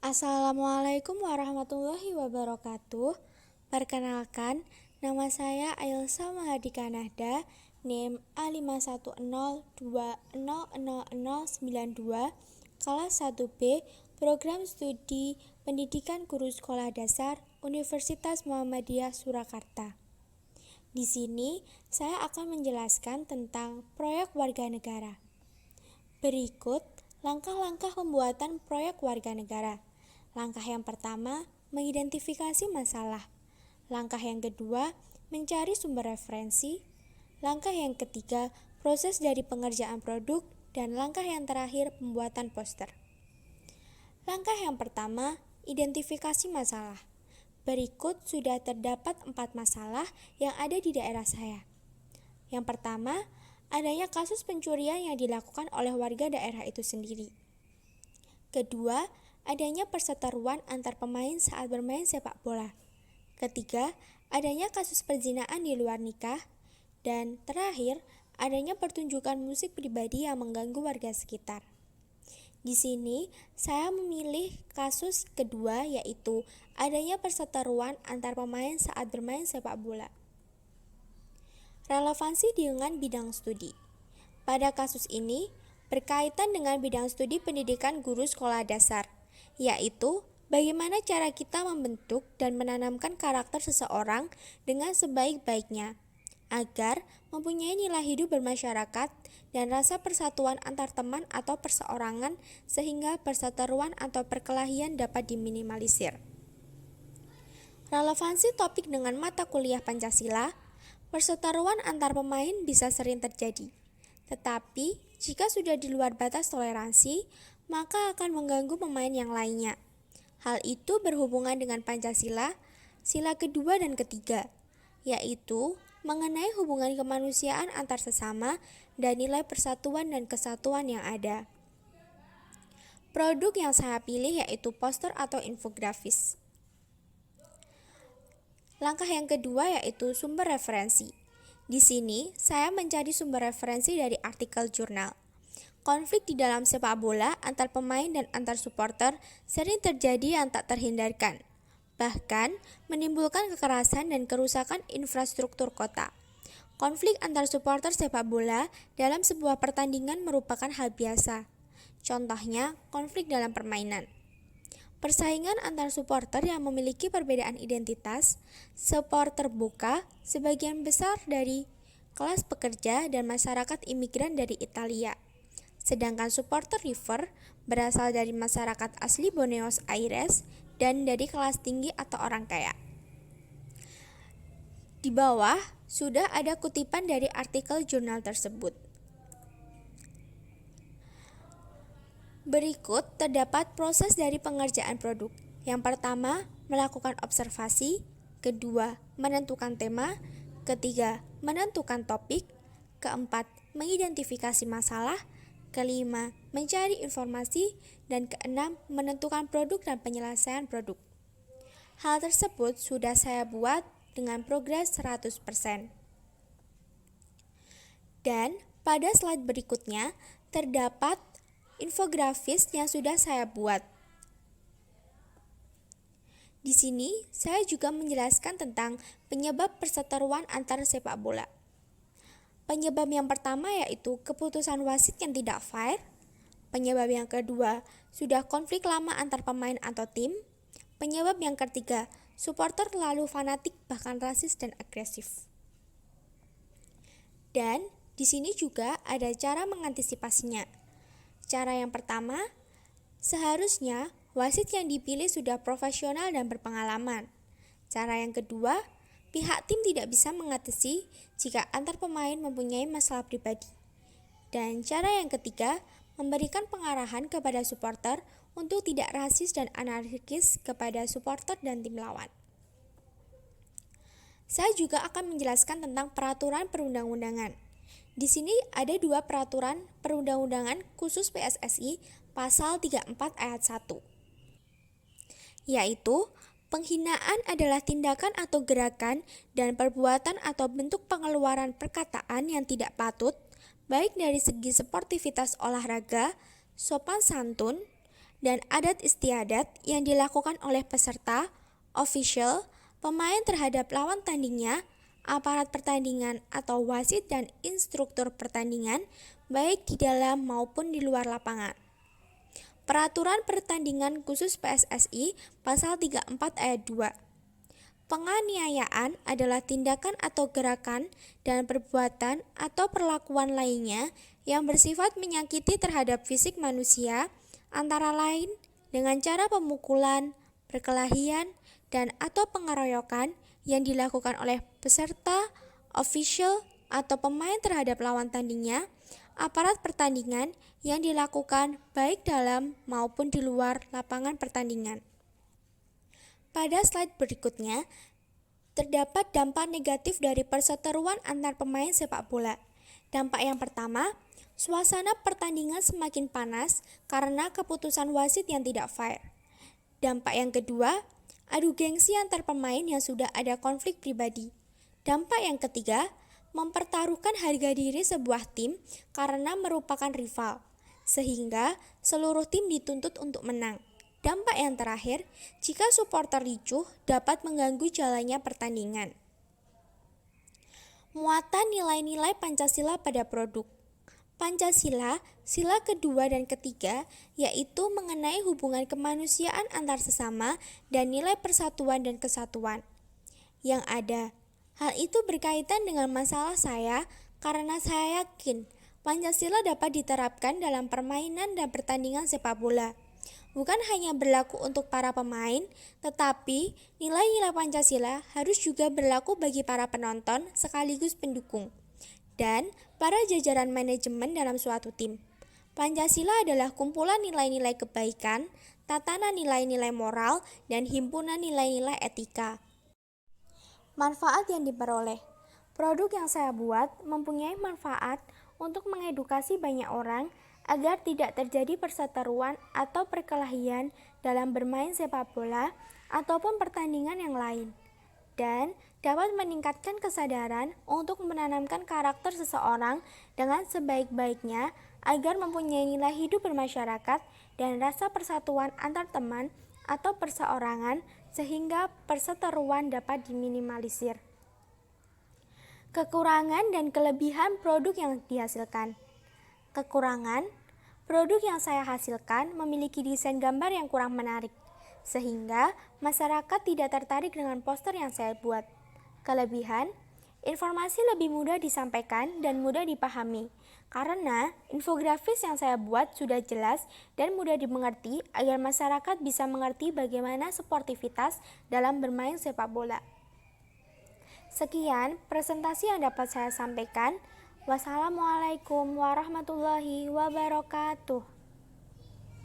Assalamualaikum warahmatullahi wabarakatuh. Perkenalkan, nama saya Ailsa Mahardika Nahda, NIM A5102000092, kelas 1B, Program Studi Pendidikan Guru Sekolah Dasar, Universitas Muhammadiyah Surakarta. Di sini, saya akan menjelaskan tentang proyek warga negara. Berikut langkah-langkah pembuatan proyek warga negara. Langkah yang pertama, mengidentifikasi masalah. Langkah yang kedua, mencari sumber referensi. Langkah yang ketiga, proses dari pengerjaan produk. Dan langkah yang terakhir, pembuatan poster. Langkah yang pertama, identifikasi masalah. Berikut sudah terdapat 4 masalah yang ada di daerah saya. Yang pertama, adanya kasus pencurian yang dilakukan oleh warga daerah itu sendiri. Kedua, adanya perseteruan antar pemain saat bermain sepak bola. Ketiga, adanya kasus perzinahan di luar nikah. Dan terakhir, adanya pertunjukan musik pribadi yang mengganggu warga sekitar. Di sini, saya memilih kasus kedua, yaitu adanya perseteruan antar pemain saat bermain sepak bola. Relevansi dengan bidang studi. Pada kasus ini, berkaitan dengan bidang studi pendidikan guru sekolah dasar, yaitu bagaimana cara kita membentuk dan menanamkan karakter seseorang dengan sebaik-baiknya, agar mempunyai nilai hidup bermasyarakat dan rasa persatuan antar teman atau perseorangan sehingga perseteruan atau perkelahian dapat diminimalisir. Relevansi topik dengan mata kuliah Pancasila. Perseteruan antar pemain bisa sering terjadi, tetapi jika sudah di luar batas toleransi, maka akan mengganggu pemain yang lainnya. Hal itu berhubungan dengan Pancasila, sila kedua dan ketiga, yaitu mengenai hubungan kemanusiaan antar sesama dan nilai persatuan dan kesatuan yang ada. Produk yang saya pilih yaitu poster atau infografis. Langkah yang kedua yaitu sumber referensi. Di sini, saya mencari sumber referensi dari artikel jurnal. Konflik di dalam sepak bola antar pemain dan antar supporter sering terjadi yang tak terhindarkan, bahkan menimbulkan kekerasan dan kerusakan infrastruktur kota. Konflik antar supporter sepak bola dalam sebuah pertandingan merupakan hal biasa. Contohnya, konflik dalam permainan. Persaingan antar supporter yang memiliki perbedaan identitas, supporter Boca sebagian besar dari kelas pekerja dan masyarakat imigran dari Italia, sedangkan supporter River berasal dari masyarakat asli Buenos Aires dan dari kelas tinggi atau orang kaya. Di bawah sudah ada kutipan dari artikel jurnal tersebut. Berikut terdapat proses dari pengerjaan produk. Yang pertama, melakukan observasi. Kedua, menentukan tema. Ketiga, menentukan topik. Keempat, mengidentifikasi masalah. Kelima, mencari informasi. Dan keenam, menentukan produk dan penyelesaian produk. Hal tersebut sudah saya buat dengan progres 100%. Dan pada slide berikutnya terdapat infografis yang sudah saya buat. Di sini, saya juga menjelaskan tentang penyebab perseteruan antar sepak bola. Penyebab yang pertama yaitu keputusan wasit yang tidak fair. Penyebab yang kedua, sudah konflik lama antar pemain atau tim. Penyebab yang ketiga, supporter terlalu fanatik bahkan rasis dan agresif. Dan di sini juga ada cara mengantisipasinya. Cara yang pertama, seharusnya wasit yang dipilih sudah profesional dan berpengalaman. Cara yang kedua, pihak tim tidak bisa mengatasi jika antar pemain mempunyai masalah pribadi. Dan cara yang ketiga, memberikan pengarahan kepada supporter untuk tidak rasis dan anarkis kepada supporter dan tim lawan. Saya juga akan menjelaskan tentang peraturan perundang-undangan. Di sini ada 2 peraturan perundang-undangan khusus PSSI pasal 34 ayat 1. Yaitu, penghinaan adalah tindakan atau gerakan dan perbuatan atau bentuk pengeluaran perkataan yang tidak patut, baik dari segi sportivitas olahraga, sopan santun, dan adat istiadat yang dilakukan oleh peserta, official, pemain terhadap lawan tandingnya, aparat pertandingan atau wasit dan instruktur pertandingan, baik di dalam maupun di luar lapangan. Peraturan Pertandingan Khusus PSSI Pasal 34 Ayat 2. Penganiayaan adalah tindakan atau gerakan dan perbuatan atau perlakuan lainnya yang bersifat menyakiti terhadap fisik manusia, antara lain dengan cara pemukulan, perkelahian, dan atau pengeroyokan yang dilakukan oleh peserta, official, atau pemain terhadap lawan tandingnya, aparat pertandingan yang dilakukan baik dalam maupun di luar lapangan pertandingan. Pada slide berikutnya, terdapat dampak negatif dari perseteruan antar pemain sepak bola. Dampak yang pertama, suasana pertandingan semakin panas karena keputusan wasit yang tidak fair. Dampak yang kedua, adu gengsi antar pemain yang sudah ada konflik pribadi. Dampak yang ketiga, mempertaruhkan harga diri sebuah tim karena merupakan rival, sehingga seluruh tim dituntut untuk menang. Dampak yang terakhir, jika supporter ricuh dapat mengganggu jalannya pertandingan. Muatan nilai-nilai Pancasila pada produk. Pancasila, sila kedua dan ketiga, yaitu mengenai hubungan kemanusiaan antar sesama dan nilai persatuan dan kesatuan yang ada. Hal itu berkaitan dengan masalah saya karena saya yakin Pancasila dapat diterapkan dalam permainan dan pertandingan sepak bola. Bukan hanya berlaku untuk para pemain, tetapi nilai-nilai Pancasila harus juga berlaku bagi para penonton sekaligus pendukung dan para jajaran manajemen dalam suatu tim. Pancasila adalah kumpulan nilai-nilai kebaikan, tatanan nilai-nilai moral, dan himpunan nilai-nilai etika. Manfaat yang diperoleh. Produk yang saya buat mempunyai manfaat untuk mengedukasi banyak orang agar tidak terjadi perseteruan atau perkelahian dalam bermain sepak bola ataupun pertandingan yang lain, dan dapat meningkatkan kesadaran untuk menanamkan karakter seseorang dengan sebaik-baiknya agar mempunyai nilai hidup bermasyarakat dan rasa persatuan antar teman atau perseorangan sehingga perseteruan dapat diminimalisir. Kekurangan dan kelebihan produk yang dihasilkan. Kekurangan, produk yang saya hasilkan memiliki desain gambar yang kurang menarik, sehingga masyarakat tidak tertarik dengan poster yang saya buat. Kelebihan, informasi lebih mudah disampaikan dan mudah dipahami, karena infografis yang saya buat sudah jelas dan mudah dimengerti agar masyarakat bisa mengerti bagaimana sportivitas dalam bermain sepak bola. Sekian presentasi yang dapat saya sampaikan. Wassalamualaikum warahmatullahi wabarakatuh.